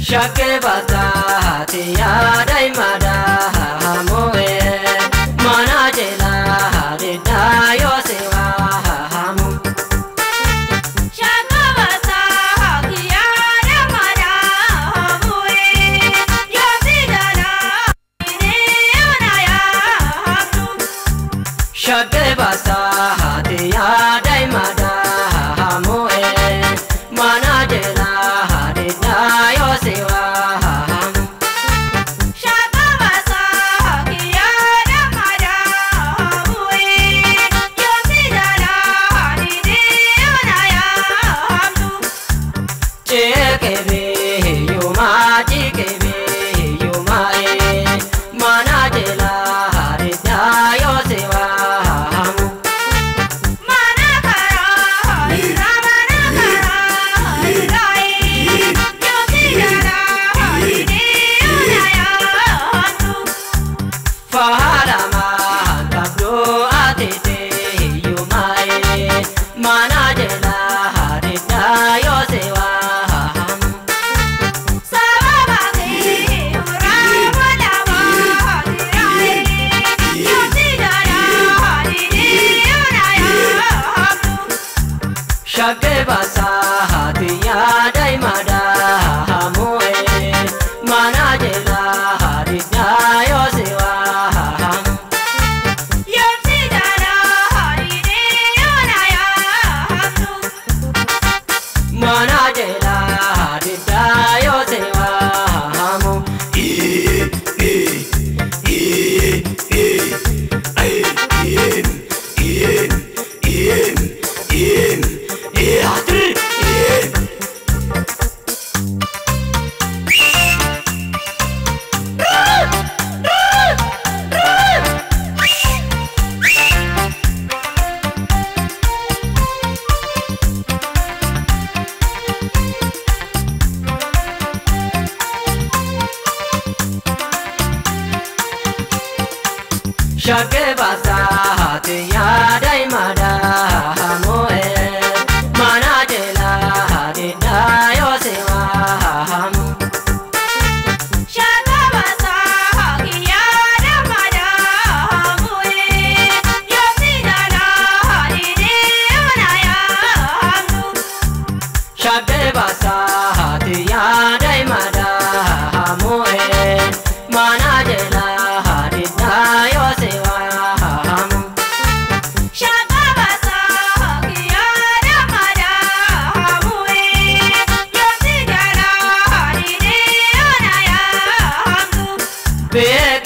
Shake bata tiya dai mada moe mana jela de dayo sewa hamu. Shake bata tiya dai mada moe yo sigala ni onaya hamu. Shake bata tiya dai mada moe mana jela de dayo sewa. Shake basa tiya dai mada moe mana jela de dayo sewa hamu. Yo sigala ni onaya hamu. Mana jela de dayo sewa hamu. Shake basa tiya dai mada moe mana jela de dayo sewa hamu. Shake basa tiya dai mada moe yo sigala ni onaya hamu. Shake basa tiya dai mada moe mana jela de dayo sewa hamu. Shake basa tiya dai mada moe yo sigala ni onaya hamu. Big